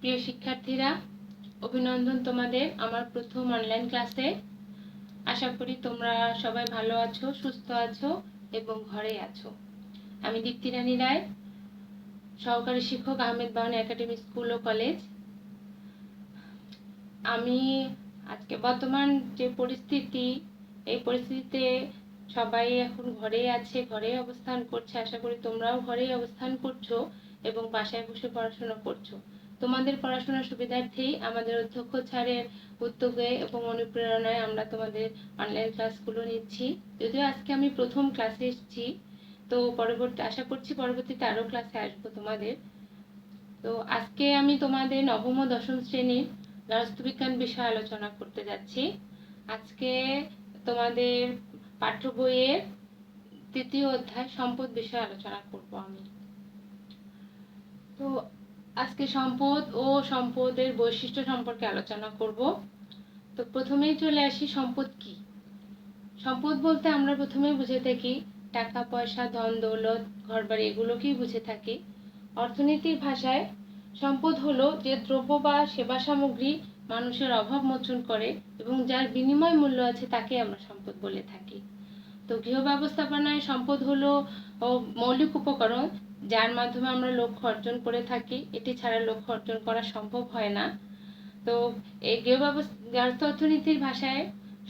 প্রিয় শিক্ষার্থীরা, অভিনন্দন তোমাদের আমার প্রথম অনলাইন ক্লাসে। আশা করি তোমরা সবাই ভালো আছো, সুস্থ আছো এবং ঘরে আছো। আমি দীপ্তি রানী রায়, সহকারী শিক্ষক, আহমেদ বাউন একাডেমি স্কুল ও কলেজ। আমি আজকে বর্তমান যে পরিস্থিতি, এই পরিস্থিতিতে সবাই এখন ঘরেই আছে, ঘরেই অবস্থান করছে। আশা করি তোমরাও ঘরেই অবস্থান করছো এবং বাসায় বসে পড়াশোনা করছো। তোমাদের পড়াশোনার সুবিধার্থেই আমাদের অধ্যক্ষ স্যারের উদ্যোগে এবং অনুপ্রেরণায় আমরা তোমাদের অনলাইন ক্লাসগুলো নিচ্ছি। যদিও আজকে আমি প্রথম ক্লাসে এসেছি, তো আশা করছি পরবর্তীতে আরো ক্লাসে আসবো তোমাদের। তো আজকে আমি তোমাদের নবম ও দশম শ্রেণীর রাষ্ট্রবিজ্ঞান বিষয়ে আলোচনা করতে যাচ্ছি। আজকে তোমাদের পাঠ্য বইয়ের তৃতীয় অধ্যায় সম্পদ বিষয়ে আলোচনা করব আমি। তো আজকে সম্পদ ও সম্পদের বৈশিষ্ট্য সম্পর্কে আলোচনা করব। তো প্রথমেই চলে আসি, সম্পদ কি? সম্পদ বলতে আমরা প্রথমেই বুঝে থাকি টাকা পয়সা, ধন দৌলত, ঘরবাড়ি, এগুলোকেই বুঝে থাকি। অর্থনীতির ভাষায় সম্পদ হলো যে দ্রব্য বা সেবা সামগ্রী মানুষের অভাব মোচন করে এবং যার বিনিময় মূল্য আছে তাকে আমরা সম্পদ বলে থাকি। তো গৃহ ব্যবস্থাপনায় সম্পদ হলো মৌলিক উপকরণ যার মাধ্যমে আমরা লক্ষ্য অর্জন করে থাকি। এটি ছাড়া লক্ষ্য অর্জন করা সম্ভব হয় না। তো এই অর্থনীতির ভাষায়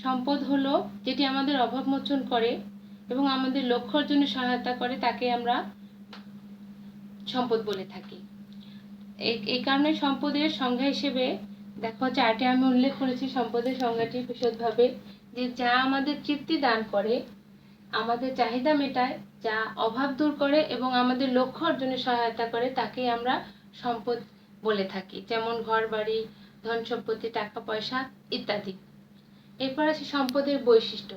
সম্পদ হলো যেটি আমাদের অভাব মোচন করে এবং আমাদের লক্ষ্য অর্জনে সহায়তা করে, তাকে আমরা সম্পদ বলে থাকি। এই কারণে সম্পদের সংজ্ঞা হিসেবে দেখো, চার্টে আমি উল্লেখ করেছি সম্পদের সংজ্ঞাটি বিশদভাবে, যে যা আমাদের তৃপ্তি দান করে, আমাদের চাহিদা মেটায়, যা অভাব দূর করে এবং আমাদের লক্ষ্য অর্জনে সহায়তা করে, তাকে আমরা সম্পদ বলে থাকি। যেমন ঘর বাড়ি, ধন সম্পত্তি, টাকা পয়সা ইত্যাদি। এরপর আছে সম্পদের বৈশিষ্ট্য।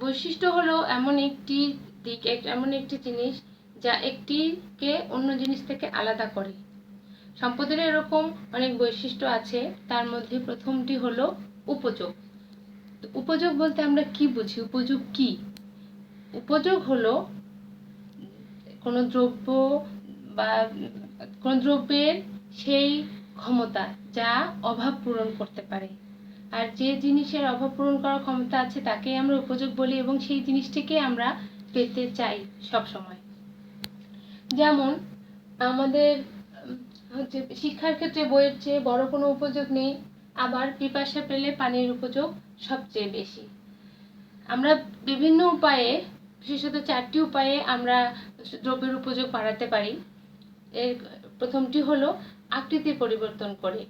বৈশিষ্ট্য হলো এমন একটি দিক, এমন একটি জিনিস যা একটিকে অন্য জিনিস থেকে আলাদা করে। সম্পদের এরকম অনেক বৈশিষ্ট্য আছে, তার মধ্যে প্রথমটি হলো উপযোগ। উপযোগ বলতে আমরা কি বুঝি? উপযোগ কি? উপযোগ হলো কোনো দ্রব্য বা কোনো দ্রব্যের সেই ক্ষমতা যা অভাব পূরণ করতে পারে। আর যে জিনিসের অভাব পূরণ করার ক্ষমতা আছে তাকেই আমরা উপযোগ বলি এবং সেই জিনিসটিকে আমরা পেতে চাই সব সময়। যেমন আমাদের শিক্ষার ক্ষেত্রে বইয়ের চেয়ে বড় কোনো উপযোগ নেই, আবার পিপাসা পেলে পানির উপযোগ সবচেয়ে বেশি। আমরা বিভিন্ন উপায়ে, বিশেষত 4টি উপায়ে আমরা দ্রব্যের উপযোগ বাড়াতে পারি। এর প্রথমটি হলো আকৃতি পরিবর্তন করে।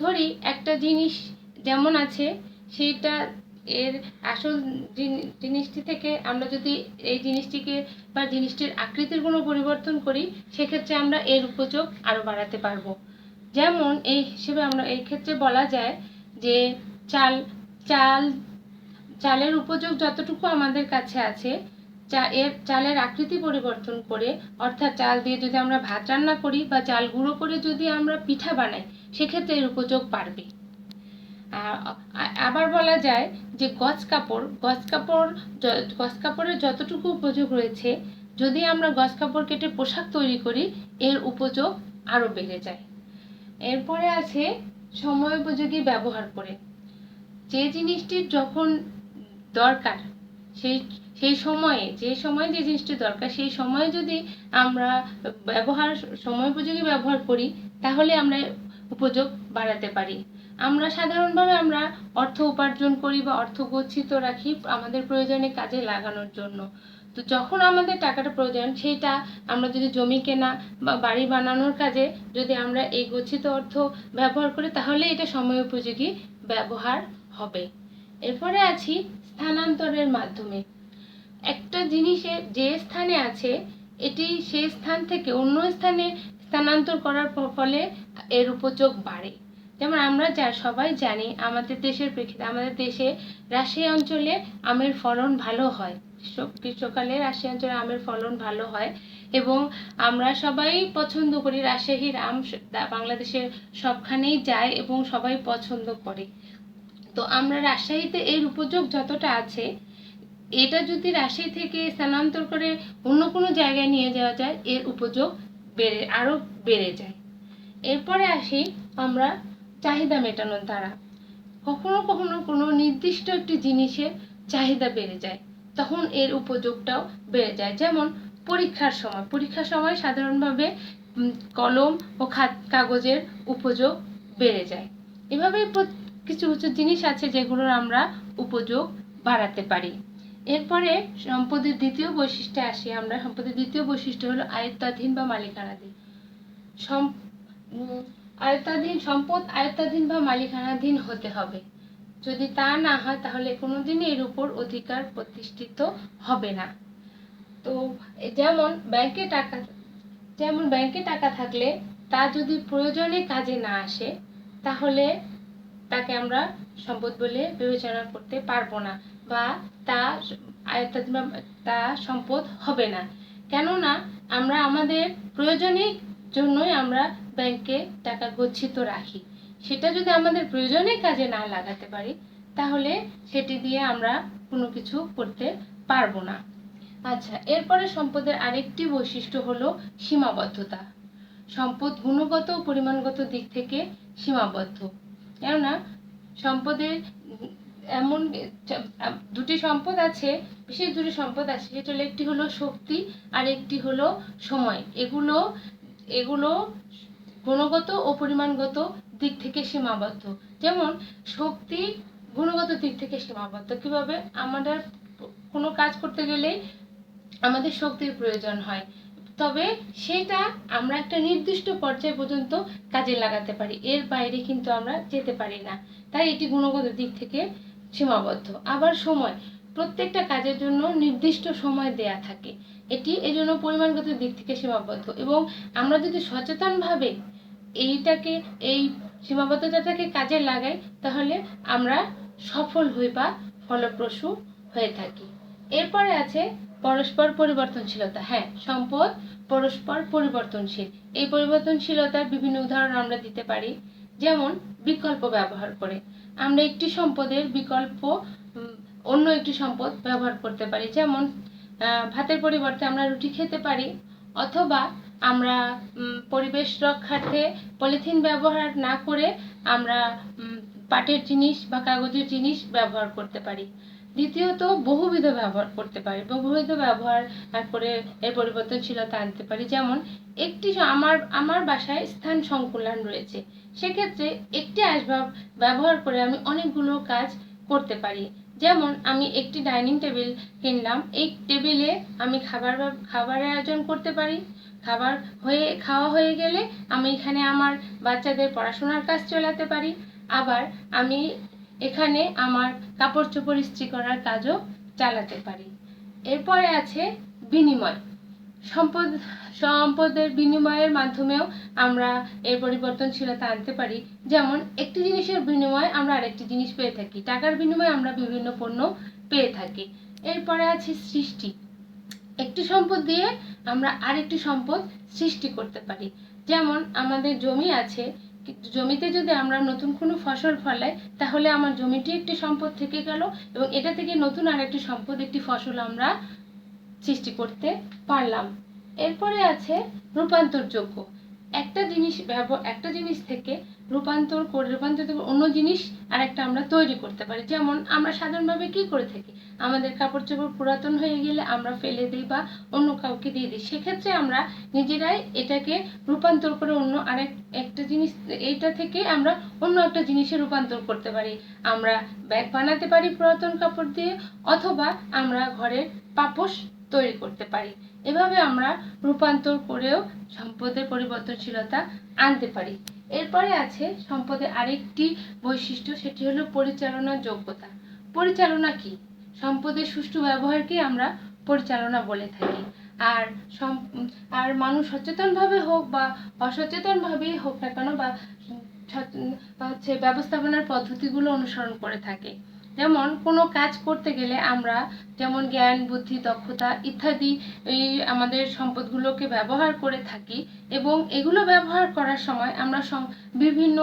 ধরি একটা জিনিস যেমন আছে সেইটা এর আসল জিনিসটি থেকে আমরা যদি এই জিনিসটিকে বা জিনিসটির আকৃতির কোনো পরিবর্তন করি, সেক্ষেত্রে আমরা এর উপযোগ আরো বাড়াতে পারবো। যেমন এই হিসেবে আমরা এই ক্ষেত্রে বলা যায় যে চালের উপযোগ যতটুকু আমাদের কাছে আছে, চালের আকৃতি পরিবর্তন করে, অর্থাৎ চাল দিয়ে যদি আমরা ভাত রান্না করি বা চাল গুঁড়ো করে যদি আমরা পিঠা বানাই, সেক্ষেত্রে এর উপযোগ বাড়বে। আবার বলা যায় যে গজ কাপড়ের যতটুকু উপযোগ রয়েছে, যদি আমরা গজ কাপড় কেটে পোশাক তৈরি করি, এর উপযোগ আরো বেড়ে যায়। এরপরে আছে সময় উপযোগী ব্যবহার করে। যে জিনিসটির যখন দরকার সেই সময়ে, যে জিনিসটি দরকার সেই সময়ে যদি আমরা সময় উপযোগী ব্যবহার করি, তাহলে আমরা উপযোগ বাড়াতে পারি। আমরা সাধারণভাবে আমরা অর্থ উপার্জন করি বা অর্থ গচ্ছিত রাখি আমাদের প্রয়োজনে কাজে লাগানোর জন্য। তো যখন আমাদের টাকাটা প্রয়োজন, সেইটা আমরা যদি জমি কেনা বা বাড়ি বানানোর কাজে যদি আমরা এই গচ্ছিত অর্থ ব্যবহার করি, তাহলে এটা সময় উপযোগী ব্যবহার হবে। এরপরে আছি স্থানান্তরের মাধ্যমে। একটা জিনিসের যে স্থানে আছে, এটি সেই স্থান থেকে অন্য স্থানে স্থানান্তর করার ফলে এর উপযোগ বাড়ে। যেমন আমরা সবাই জানি আমাদের দেশের প্রেক্ষিতে, আমাদের দেশে রাজশাহী অঞ্চলে আমের ফলন ভালো হয়। গ্রীষ্মকালে রাজশাহী অঞ্চলে আমের ফলন ভালো হয় এবং আমরা সবাই পছন্দ করি রাজশাহীর আম। বাংলাদেশের সবখানেই যায় এবং সবাই পছন্দ করে। তো আমরা রাজশাহীতে এর উপযোগ যতটা আছে, এটা যদি রাজশাহী থেকে স্থানান্তর করে অন্য কোনো জায়গায় নিয়ে যাওয়া যায়, এর উপযোগ আরো বেড়ে যায়। এরপরে আসি আমরা চাহিদা মেটানোর দ্বারা। কখনো কখনো কোনো নির্দিষ্ট একটি জিনিসের চাহিদা বেড়ে যায়, তখন এর উপযোগটাও বেড়ে যায়। যেমন পরীক্ষার সময় সাধারণভাবে কলম ও কাগজের উপযোগ বেড়ে যায়। এভাবেই কিছু কিছু জিনিস আছে যেগুলোর আমরা উপযোগ বাড়াতে পারি। এরপরে সম্পদের দ্বিতীয় বৈশিষ্ট্যে আসি আমরা। সম্পদের দ্বিতীয় বৈশিষ্ট্য হলো আয়ত্তাধীন বা মালিকানাধীন। সম্পদ আয়ত্তাধীন বা মালিকানাধীন হতে হবে। যদি তা না হয় তাহলে কোনোদিনই এর উপর অধিকার প্রতিষ্ঠিত হবে না। তো যেমন ব্যাংকে টাকা থাকলে তা যদি প্রয়োজনে কাজে না আসে তাহলে তাকে আমরা সম্পদ বলে বিবেচনা করতে পারবো না, বা তা সম্পদ হবে না। কেননা আমরা আমাদের প্রয়োজনের জন্যই আমরা ব্যাংকে টাকা গচ্ছিত রাখি। সেটা যদি আমাদের প্রয়োজনের কাজে না লাগাতে পারি তাহলে সেটি দিয়ে আমরা কোনো কিছু করতে পারবো না। আচ্ছা, এরপরে সম্পদের আরেকটি বৈশিষ্ট্য হলো সীমাবদ্ধতা। সম্পদ গুণগত ও পরিমাণগত দিক থেকে সীমাবদ্ধ। কেননা সম্পদের এমন দুটি সম্পদ আছে, বিশেষ দুটি সম্পদ আছে, সেটা হলো একটি হলো শক্তি আর একটি হলো সময়। এগুলো গুণগত ও পরিমাণগত দিক থেকে সীমাবদ্ধ। যেমন শক্তি গুণগত দিক থেকে সীমাবদ্ধ। কিভাবে? আমাদের কোনো কাজ করতে গেলে আমাদের শক্তির প্রয়োজন হয়, তবে সেটা আমরা একটা নির্দিষ্ট পর্যায় পর্যন্ত কাজে লাগাতে পারি, এর বাইরে কিন্তু আমরা যেতে পারি না। তাই এটি গুণগত দিক থেকে সীমাবদ্ধ। আবার সময়, প্রত্যেকটা কাজের জন্য নির্দিষ্ট সময় দেয়া থাকে, এটি এজন্য পরিমাণগত দিক থেকে সীমাবদ্ধ। এবং আমরা যদি সচেতনভাবে এই সীমাবদ্ধতাটাকে কাজে লাগাই তাহলে আমরা সফল হই বা ফলপ্রসূ হয়ে থাকি। এরপরে আছে পরস্পর পরিবর্তনশীলতা। হ্যাঁ, সম্পদ পরস্পর পরিবর্তনশীল। এই পরিবর্তনশীলতার বিভিন্ন উদাহরণ আমরা দিতে পারি। যেমন বিকল্প ব্যবহার করে আমরা একটি সম্পদের বিকল্প অন্য একটি সম্পদ ব্যবহার করতে পারি। যেমন ভাতের পরিবর্তে আমরা রুটি খেতে পারি, অথবা আমরা পরিবেশ রক্ষার্থে পলিথিন ব্যবহার না করে আমরা পাটের জিনিস বা কাগজের জিনিস ব্যবহার করতে পারি। দ্বিতীয়ত বহুবিধ ব্যবহার করতে পারি। বহুবিধ ব্যবহার করে এর পরিবর্তনশীলতা আনতে পারি। যেমন আমার বাসায় স্থান সংকুলান রয়েছে, সেক্ষেত্রে একটি আসবাব ব্যবহার করে আমি অনেকগুলো কাজ করতে পারি। যেমন আমি একটি ডাইনিং টেবিল কিনলাম, এই টেবিলে আমি খাবারের আয়োজন করতে পারি। খাওয়া হয়ে গেলে আমি এখানে আমার বাচ্চাদের পড়াশোনার কাজ চালাতে পারি। আবার আমি এখানে আমার কাপড় চোপড় ইস্ত্রি করার কাজও চালাতে পারি। এরপরে আছে বিনিময়। সম্পদের বিনিময়ের মাধ্যমেও আমরা এর পরিবর্তনশীলতা আনতে পারি। যেমন একটি জিনিসের বিনিময়ে আমরা আরেকটি জিনিস পেয়ে থাকি, টাকার বিনিময়ে আমরা বিভিন্ন পণ্য পেয়ে থাকি। এরপরে আছে সৃষ্টি। একটি সম্পদ দিয়ে আমরা আরেকটি সম্পদ সৃষ্টি করতে পারি। যেমন আমাদের জমি আছে, জমিতে যদি আমরা নতুন কোনো ফসল ফলাই তাহলে আমার জমিটি একটি সম্পদ থেকে গেল, এবং এটা থেকে নতুন আরেকটি সম্পদ, একটি ফসল আমরা সৃষ্টি করতে পারলাম। এরপরে আছে রূপান্তরযোগ্য। একটা জিনিস থেকে রূপান্তর করে অন্য জিনিস আরেকটা আমরা তৈরি করতে পারি। যেমন আমরা সাধারণভাবে কি করে থাকি, আমাদের কাপড় চোপড় পুরাতন হয়ে গেলে আমরা ফেলে দিই বা অন্য কাউকে দিয়ে দিই। সেক্ষেত্রে আমরা নিজেরাই এটাকে রূপান্তর করে অন্য একটা জিনিস, এইটা থেকে আমরা অন্য একটা জিনিসে রূপান্তর করতে পারি। আমরা ব্যাগ বানাতে পারি পুরাতন কাপড় দিয়ে, অথবা আমরা ঘরের পাপোশ তৈরি করতে পারি। এভাবে আমরা রূপান্তর করেও সম্পদের পরিবর্তনশীলতা আনতে পারি। এরপরে আছে সম্পদের আরেকটি বৈশিষ্ট্য, সেটি হলো পরিচালনার যোগ্যতা। পরিচালনা কি? সম্পদের সুষ্ঠু ব্যবহারকে আমরা পরিচালনা বলে থাকি। আর মানুষ সচেতনভাবে হোক বা অসচেতনভাবেই হোক না কেন, বা ব্যবস্থাপনার পদ্ধতিগুলো অনুসরণ করে থাকে। যেমন কোনো কাজ করতে গেলে আমরা যেমন জ্ঞান, বুদ্ধি, দক্ষতা ইত্যাদি এই আমাদের সম্পদগুলোকে ব্যবহার করে থাকি, এবং এগুলো ব্যবহার করার সময় আমরা বিভিন্ন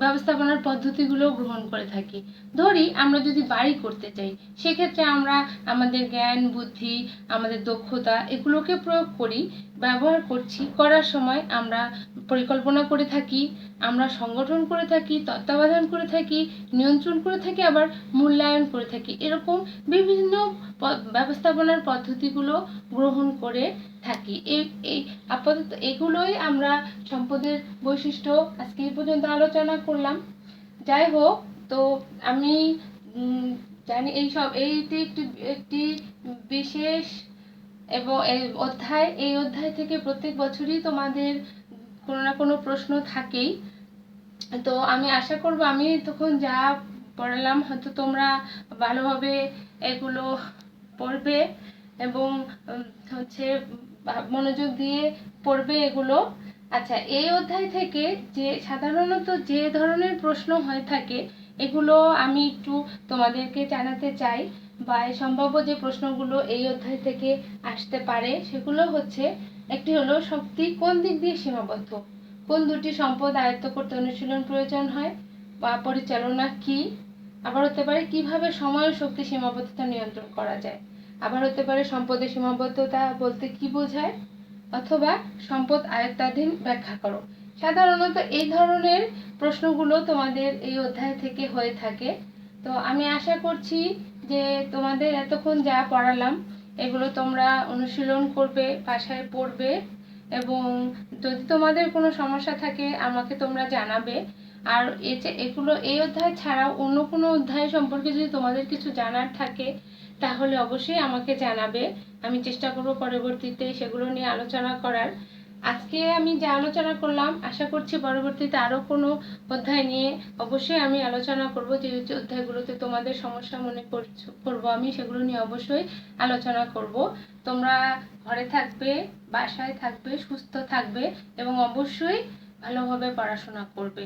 ব্যবস্থাপনার পদ্ধতিগুলো গ্রহণ করে থাকি। ধরি আমরা যদি বাড়ি করতে চাই, সেক্ষেত্রে আমরা আমাদের জ্ঞান, বুদ্ধি, আমাদের দক্ষতা এগুলোকে প্রয়োগ করি, ব্যবহার করছি। করার সময় আমরা পরিকল্পনা করে থাকি, আমরা সংগঠন করে থাকি, তত্ত্বাবধান করে থাকি, নিয়ন্ত্রণ করে থাকি, আবার মূল্যায়ন করে থাকি। এরকম বিভিন্ন ব্যবস্থাপনার পদ্ধতিগুলো গ্রহণ করে থাকি। এই আপাতত এগুলোই আমরা সম্পদের বৈশিষ্ট্য আজকে এই পর্যন্ত আলোচনা করলাম। যাই হোক, তো আমি জানি এইটি একটি বিশেষ এবং এই অধ্যায় থেকে প্রত্যেক বছরই তোমাদের কোনো না কোনো প্রশ্ন থাকেই। তো আমি আশা করব আমি তখন যা পড়ালাম হয়তো তোমরা ভালোভাবে এগুলো পড়বে এবং মনোযোগ দিয়ে পড়বে এগুলো। আচ্ছা, এই অধ্যায় থেকে যে সাধারণত যে ধরনের প্রশ্ন হয়ে থাকে এগুলো আমি একটু তোমাদেরকে জানাতে চাই, বা সম্ভাব্য যে প্রশ্নগুলো এই অধ্যায় থেকে আসতে পারে সেগুলো হচ্ছে, একটি হলো শক্তি কোন দিক দিয়ে সীমাবদ্ধ, কোন দুটি সম্পদ আয়ত্ত করতে অনুশীলন প্রয়োজন হয়, বা পরিচালনা কি। আবার হতে পারে কিভাবে সময় ও শক্তি সীমাবদ্ধতা নিয়ন্ত্রণ করা যায়। আবার হতে পারে সম্পদের সীমাবদ্ধতা বলতে কি বোঝায়, অথবা সম্পদ আয়ত্তাধীন ব্যাখ্যা করো। সাধারণত এই ধরনের প্রশ্নগুলো তোমাদের এই অধ্যায় থেকে হয়ে থাকে। তো আমি আশা করছি যে তোমাদের এতক্ষণ যা পড়ালাম এগুলো তোমরা অনুশীলন করবে, বাসায় পড়বে, এবং যদি তোমাদের কোনো সমস্যা থাকে আমাকে তোমরা জানাবে। আর এই অধ্যায় ছাড়াও অন্য কোনো অধ্যায় সম্পর্কে যদি তোমাদের কিছু জানার থাকে তাহলে অবশ্যই আমাকে জানাবে। আমি চেষ্টা করব পরবর্তীতে সেগুলো নিয়ে আলোচনা করার। আজকে আমি যা আলোচনা করলাম আশা করছি পরবর্তীতে আরও কোনো অধ্যায় নিয়ে অবশ্যই আমি আলোচনা করব। যে অধ্যায়গুলোতে তোমাদের সমস্যা মনে করব আমি সেগুলো নিয়ে অবশ্যই আলোচনা করব। তোমরা ঘরে থাকবে, বাসায় থাকবে, সুস্থ থাকবে এবং অবশ্যই ভালোভাবে পড়াশোনা করবে।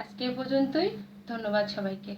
আজকে এ পর্যন্তই। ধন্যবাদ সবাইকে।